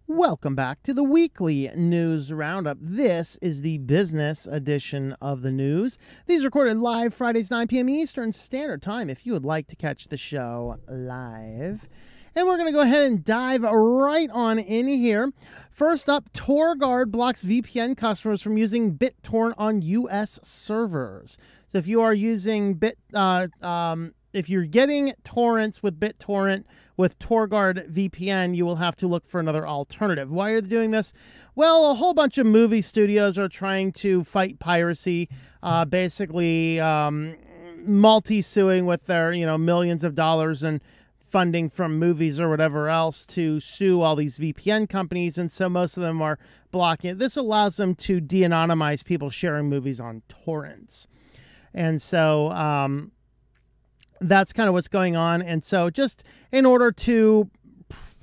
Welcome back to the weekly news roundup. This is the business edition of the news. These are recorded live Fridays, 9 p.m. Eastern Standard Time if you would like to catch the show live. And we're going to go ahead and dive right on in here. First up, Torguard blocks VPN customers from using Bittorrent on U.S. servers. So if you are using if you're getting torrents with Bittorrent with Torguard VPN, you will have to look for another alternative. Why are they doing this? Well, a whole bunch of movie studios are trying to fight piracy, basically multi-suing with their millions of dollars and funding from movies or whatever else to sue all these VPN companies, and so most of them are blocking it. This allows them to de-anonymize people sharing movies on torrents. And so that's kind of what's going on. And so just in order to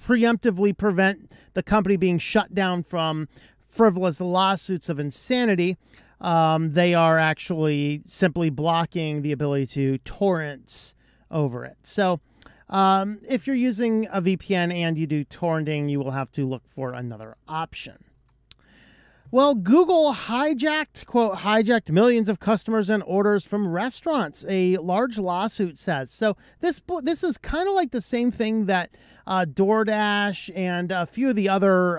preemptively prevent the company being shut down from frivolous lawsuits of insanity, they are actually simply blocking the ability to torrents over it. So if you're using a VPN and you do torrenting, you will have to look for another option. Well, Google hijacked millions of customers and orders from restaurants, a large lawsuit says. So this is kind of like the same thing that DoorDash and a few of the other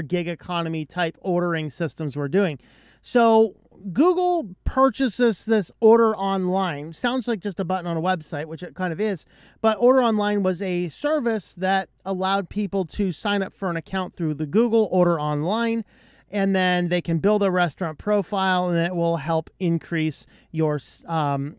gig economy type ordering systems were doing. So Google purchases this order online. Sounds like just a button on a website, which it kind of is. But order online was a service that allowed people to sign up for an account through the Google order online. And then they can build a restaurant profile, and it will help increase your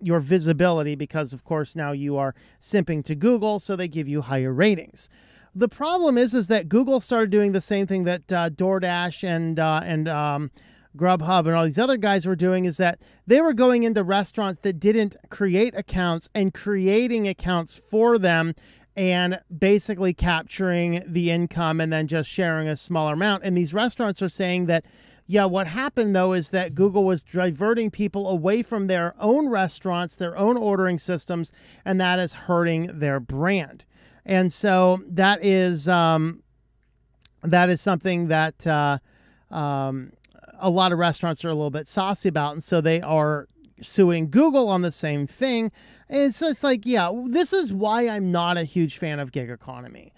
visibility because, of course, now you are simping to Google, so they give you higher ratings. The problem is that Google started doing the same thing that DoorDash and Grubhub and all these other guys were doing, is that they were going into restaurants that didn't create accounts and creating accounts for them and basically capturing the income and then just sharing a smaller amount. And these restaurants are saying that, yeah, what happened though is that Google was diverting people away from their own restaurants, their own ordering systems, and that is hurting their brand. And so that is something that a lot of restaurants are a little bit saucy about, and so they are suing Google on the same thing. And so it's like, yeah, this is why I'm not a huge fan of gig economy.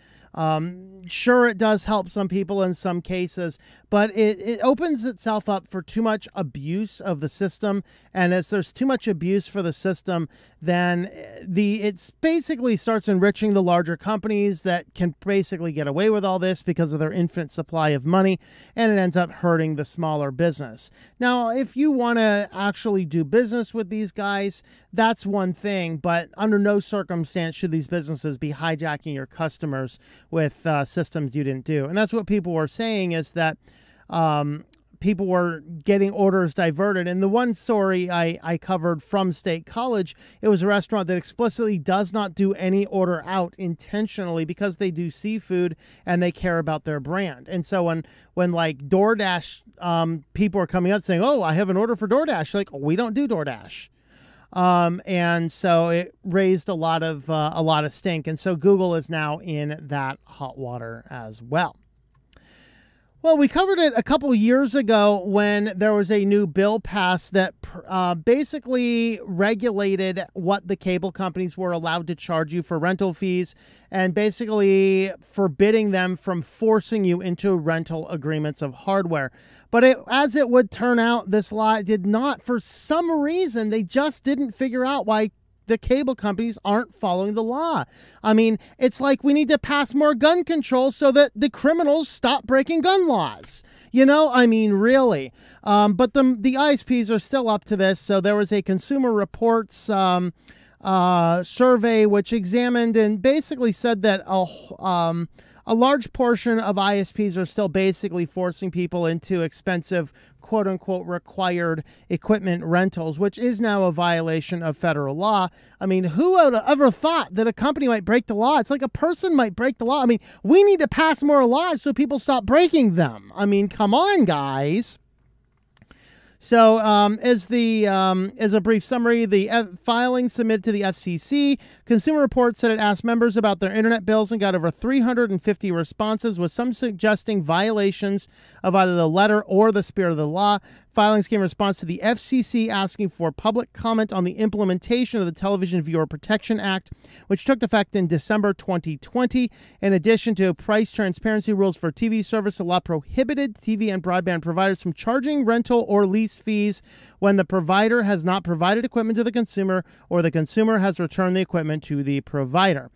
Sure, it does help some people in some cases, but it opens itself up for too much abuse of the system. And as there's too much abuse for the system, then it basically starts enriching the larger companies that can basically get away with all this because of their infinite supply of money, and it ends up hurting the smaller business. Now, if you want to actually do business with these guys, that's one thing, but under no circumstance should these businesses be hijacking your customers with systems you didn't do. And that's what people were saying, is that people were getting orders diverted. And the one story I covered from State College, it was a restaurant that explicitly does not do any order out intentionally because they do seafood and they care about their brand. And so when like DoorDash, people are coming up saying, oh, I have an order for DoorDash. Like, we don't do DoorDash. And so it raised a lot of stink. And so Google is now in that hot water as well. Well, we covered it a couple years ago when there was a new bill passed that basically regulated what the cable companies were allowed to charge you for rental fees, and basically forbidding them from forcing you into rental agreements of hardware. But as it would turn out, this law did not, for some reason, they just didn't figure out why the cable companies aren't following the law. I mean, it's like we need to pass more gun control so that the criminals stop breaking gun laws. I mean, really. But the ISPs are still up to this. So there was a Consumer Reports survey which examined and basically said that a large portion of ISPs are still basically forcing people into expensive, quote-unquote, required equipment rentals, which is now a violation of federal law. I mean, who would have ever thought that a company might break the law? It's like a person might break the law. I mean, we need to pass more laws so people stop breaking them. I mean, come on, guys. So as a brief summary, the filing submitted to the FCC, Consumer Reports said it asked members about their internet bills and got over 350 responses, with some suggesting violations of either the letter or the spirit of the law. Filings came in response to the FCC asking for public comment on the implementation of the Television Viewer Protection Act, which took effect in December 2020. In addition to price transparency rules for TV service, the law prohibited TV and broadband providers from charging rental or lease fees when the provider has not provided equipment to the consumer or the consumer has returned the equipment to the provider.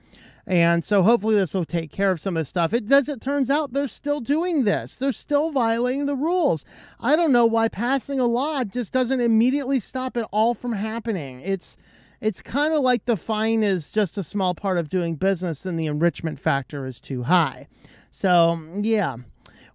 And so hopefully this will take care of some of this stuff. It turns out they're still doing this. They're still violating the rules. I don't know why passing a law just doesn't immediately stop it all from happening. It's kind of like the fine is just a small part of doing business and the enrichment factor is too high. So, yeah.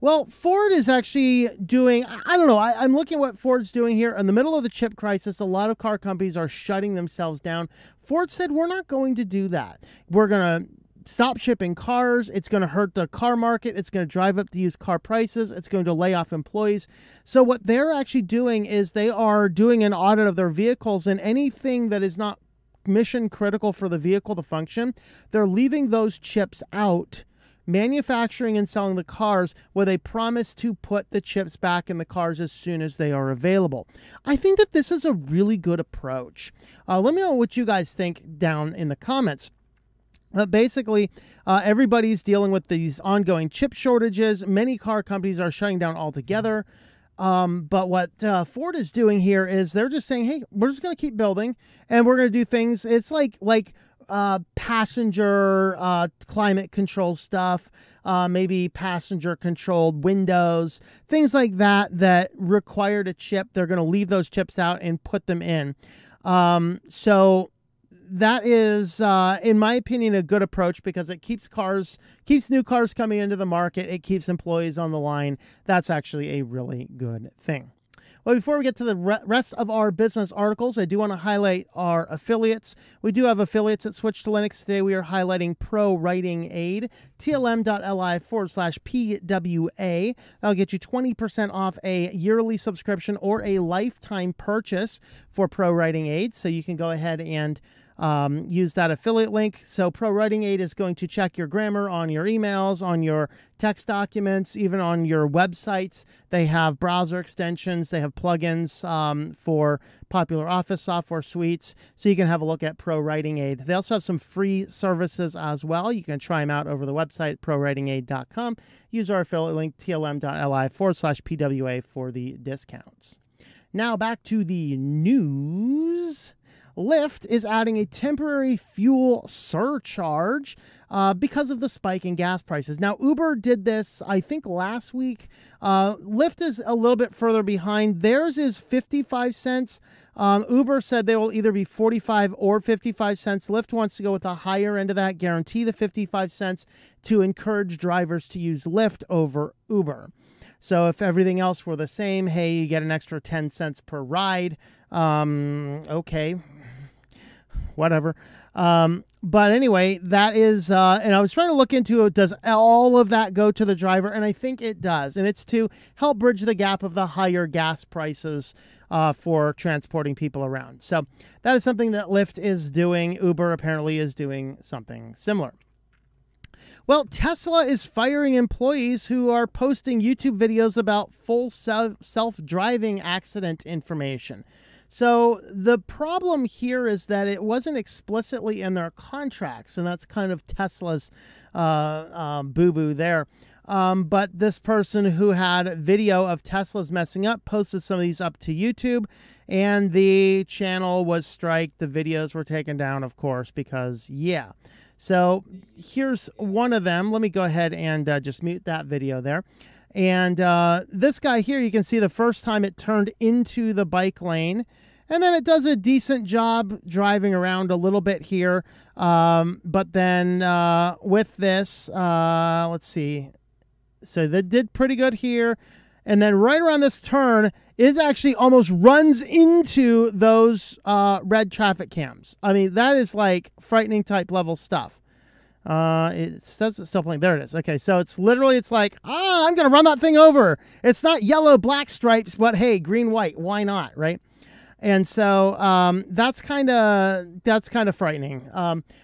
Well, Ford is actually doing, I don't know, I'm looking at what Ford's doing here. In the middle of the chip crisis, a lot of car companies are shutting themselves down. Ford said, we're not going to do that. We're going to stop shipping cars. It's going to hurt the car market. It's going to drive up the used car prices. It's going to lay off employees. So what they're actually doing is they are doing an audit of their vehicles, and anything that is not mission critical for the vehicle to function, they're leaving those chips out, manufacturing and selling the cars with a promise to put the chips back in the cars as soon as they are available. I think that this is a really good approach. Let me know what you guys think down in the comments. Basically, everybody's dealing with these ongoing chip shortages. Many car companies are shutting down altogether. But what Ford is doing here is they're just saying, hey, we're just going to keep building and we're going to do things. It's like passenger climate control stuff, maybe passenger controlled windows, things like that required a chip. They're going to leave those chips out and put them in. So that is, in my opinion, a good approach because it keeps new cars coming into the market. It keeps employees on the line. That's actually a really good thing. Well, before we get to the rest of our business articles, I do want to highlight our affiliates. We do have affiliates at Switch to Linux. Today we are highlighting ProWritingAid, tlm.li/PWA. That'll get you 20% off a yearly subscription or a lifetime purchase for ProWritingAid. So you can go ahead and use that affiliate link. So ProWritingAid is going to check your grammar on your emails, on your text documents, even on your websites. They have browser extensions. They have plugins for popular Office software suites. So you can have a look at ProWritingAid. They also have some free services as well. You can try them out over the website, ProWritingAid.com. Use our affiliate link, tlm.li/PWA for the discounts. Now back to the news. Lyft is adding a temporary fuel surcharge because of the spike in gas prices. Now, Uber did this, I think, last week. Lyft is a little bit further behind. Theirs is 55 cents. Uber said they will either be 45 or 55 cents. Lyft wants to go with the higher end of that, guarantee the 55 cents to encourage drivers to use Lyft over Uber. So if everything else were the same, hey, you get an extra 10 cents per ride. Okay. Whatever. But anyway, that is, and I was trying to look into it, does all of that go to the driver? And I think it does. And it's to help bridge the gap of the higher gas prices for transporting people around. So that is something that Lyft is doing. Uber apparently is doing something similar. Well, Tesla is firing employees who are posting YouTube videos about full self-driving accident information. So the problem here is that it wasn't explicitly in their contracts, and that's kind of Tesla's boo-boo there. But this person who had video of Tesla's messing up posted some of these up to YouTube, and the channel was striked. The videos were taken down, of course, because, yeah. So here's one of them. Let me go ahead and just mute that video there. And this guy here, you can see the first time it turned into the bike lane. And then it does a decent job driving around a little bit here. But then with this, let's see. So they did pretty good here. And then right around this turn, it actually almost runs into those red traffic cams. I mean, that is like frightening type level stuff. It says it's still playing. There it is. Okay, so it's like, I'm going to run that thing over. It's not yellow, black stripes, but hey, green, white. Why not, right? And so that's kind of frightening.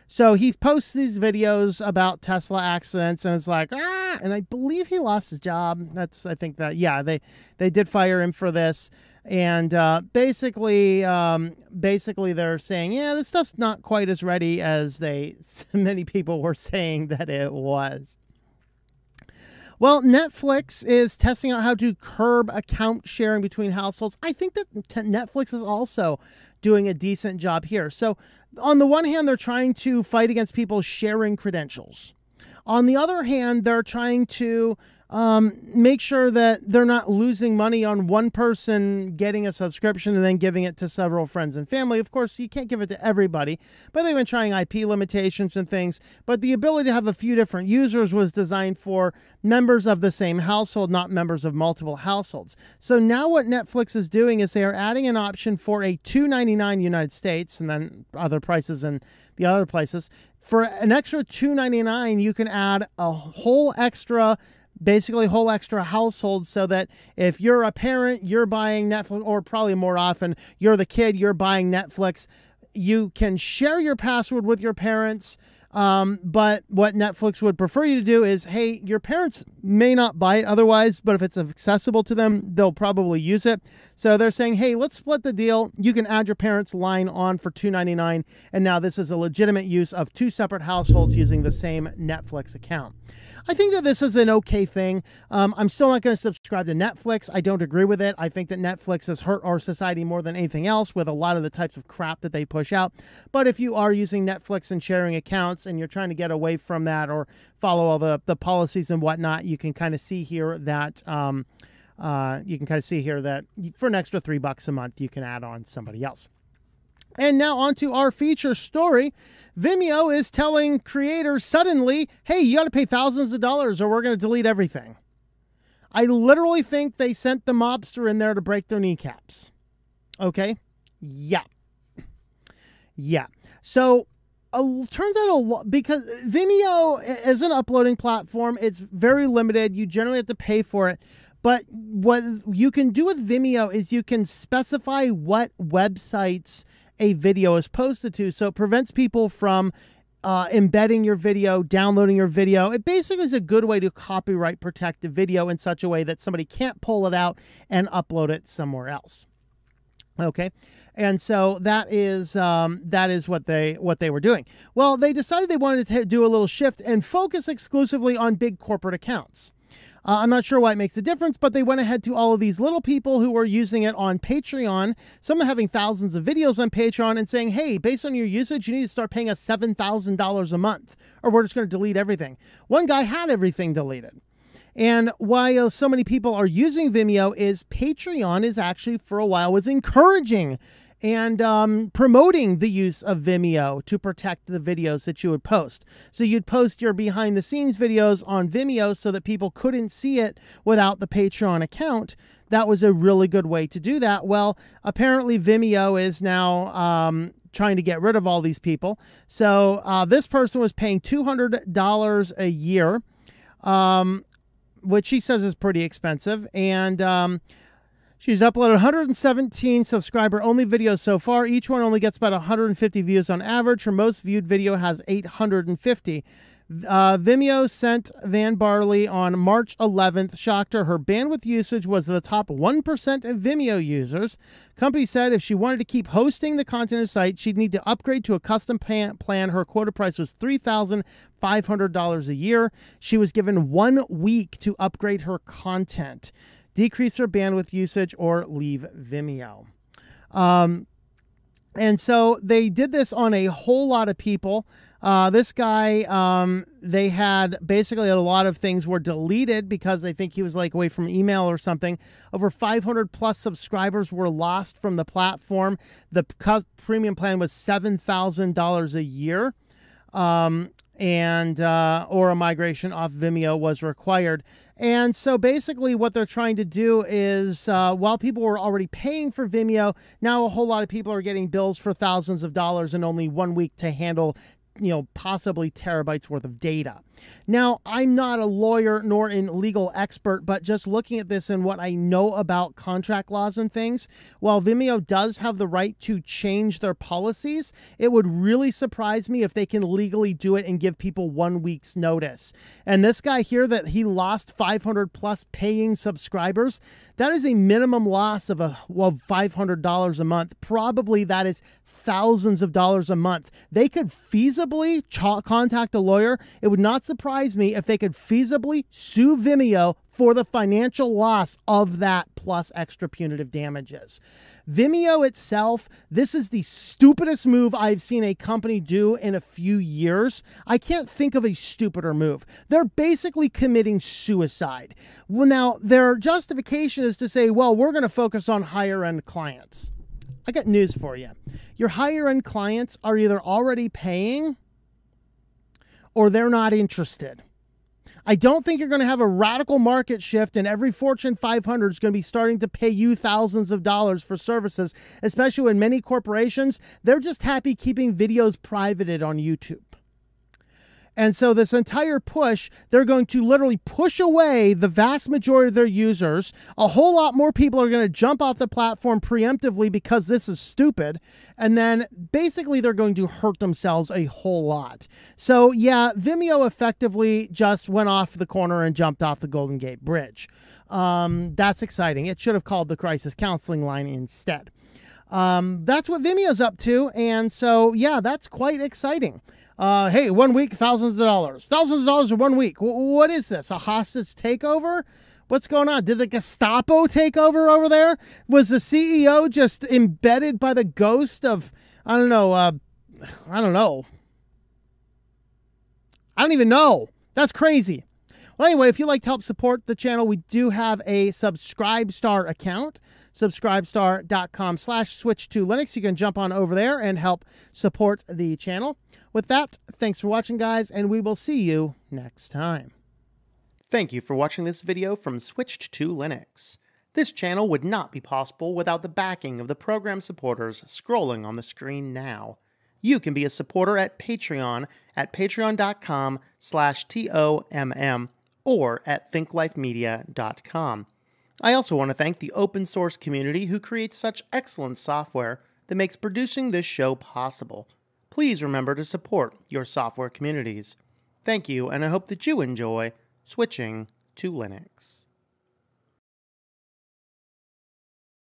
So he posts these videos about Tesla accidents, and it's like, and I believe he lost his job. They did fire him for this. And basically they're saying, yeah, this stuff's not quite as ready as many people were saying that it was. Well, Netflix is testing out how to curb account sharing between households. I think that Netflix is also doing a decent job here. So on the one hand, they're trying to fight against people sharing credentials. On the other hand, they're trying to make sure that they're not losing money on one person getting a subscription and then giving it to several friends and family. Of course, you can't give it to everybody, but they've been trying IP limitations and things. But the ability to have a few different users was designed for members of the same household, not members of multiple households. So now what Netflix is doing is they are adding an option for a $2.99 United States, and then other prices in the other places. For an extra $2.99, you can add a whole extra household, so that if you're a parent, you're buying Netflix, or probably more often, you're the kid, you're buying Netflix. You can share your password with your parents. But what Netflix would prefer you to do is, hey, your parents may not buy it otherwise, but if it's accessible to them, they'll probably use it. So they're saying, hey, let's split the deal. You can add your parents' line on for $2.99. And now this is a legitimate use of two separate households using the same Netflix account. I think that this is an okay thing. I'm still not going to subscribe to Netflix. I don't agree with it. I think that Netflix has hurt our society more than anything else with a lot of the types of crap that they push out. But if you are using Netflix and sharing accounts and you're trying to get away from that or follow all the policies and whatnot, you can kind of see here that for an extra $3 a month, you can add on somebody else. And now on to our feature story. Vimeo is telling creators suddenly, hey, you got to pay thousands of dollars or we're going to delete everything. I literally think they sent the mobster in there to break their kneecaps. Okay? Yeah. So turns out a lot, because Vimeo is an uploading platform. It's very limited. You generally have to pay for it. But what you can do with Vimeo is you can specify what websites a video is posted to, so it prevents people from embedding your video, downloading your video. It basically is a good way to copyright protect a video in such a way that somebody can't pull it out and upload it somewhere else. Okay, and so that is what they were doing. Well, they decided they wanted to do a little shift and focus exclusively on big corporate accounts. I'm not sure why it makes a difference, but they went ahead to all of these little people who were using it on Patreon, some having thousands of videos on Patreon, and saying, hey, based on your usage, you need to start paying us $7,000 a month, or we're just going to delete everything. One guy had everything deleted. And why so many people are using Vimeo is Patreon is actually, for a while, was encouraging and promoting the use of Vimeo to protect the videos that you would post. So you'd post your behind the scenes videos on Vimeo so that people couldn't see it without the Patreon account. That was a really good way to do that. Well, apparently Vimeo is now trying to get rid of all these people. So this person was paying $200 a year, which she says is pretty expensive. And she's uploaded 117 subscriber-only videos so far. Each one only gets about 150 views on average. Her most viewed video has 850. Vimeo sent Van Barley on March 11th. Shocked her. Her bandwidth usage was the top 1% of Vimeo users. Company said if she wanted to keep hosting the content on the site, she'd need to upgrade to a custom plan. Her quota price was $3,500 a year. She was given 1 week to upgrade her content, decrease her bandwidth usage, or leave Vimeo. And so they did this on a whole lot of people. This guy, they had basically a lot of things were deleted because I think he was like away from email or something. Over 500 plus subscribers were lost from the platform. The premium plan was $7,000 a year. Or a migration off Vimeo was required. And so basically what they're trying to do is, while people were already paying for Vimeo, now a whole lot of people are getting bills for thousands of dollars and only 1 week to handle possibly terabytes worth of data. Now, I'm not a lawyer nor a legal expert, but just looking at this and what I know about contract laws and things, while Vimeo does have the right to change their policies, it would really surprise me if they can legally do it and give people 1 week's notice. And this guy here, that he lost 500 plus paying subscribers, that is a minimum loss of $500 a month. Probably that is thousands of dollars a month. They could feasibly contact a lawyer. It would not surprise me if they could feasibly sue Vimeo for the financial loss of that plus extra punitive damages. Vimeo itself, this is the stupidest move I've seen a company do in a few years. I can't think of a stupider move. They're basically committing suicide. Well, now, their justification is to say, well, we're going to focus on higher-end clients. I got news for you. Your higher-end clients are either already paying or they're not interested. I don't think you're going to have a radical market shift and every Fortune 500 is going to be starting to pay you thousands of dollars for services, especially when many corporations, they're just happy keeping videos privated on YouTube. And so this entire push, they're going to literally push away the vast majority of their users. A whole lot more people are going to jump off the platform preemptively because this is stupid. And then basically they're going to hurt themselves a whole lot. So yeah, Vimeo effectively just went off the corner and jumped off the Golden Gate Bridge. That's exciting. It should have called the crisis counseling line instead. That's what Vimeo's up to. And so, yeah, that's quite exciting. Hey, 1 week, thousands of dollars. Thousands of dollars in 1 week. What is this? A hostage takeover? What's going on? Did the Gestapo take over there? Was the CEO just embedded by the ghost of, I don't know. I don't even know. That's crazy. Well, anyway, if you'd like to help support the channel, we do have a Subscribestar account, subscribestar.com/switch2linux. You can jump on over there and help support the channel. With that, thanks for watching, guys, and we will see you next time. Thank you for watching this video from Switched to Linux. This channel would not be possible without the backing of the program supporters scrolling on the screen now. You can be a supporter at Patreon at patreon.com/TOMM or at thinklifemedia.com. I also want to thank the open source community who creates such excellent software that makes producing this show possible. Please remember to support your software communities. Thank you, and I hope that you enjoy switching to Linux.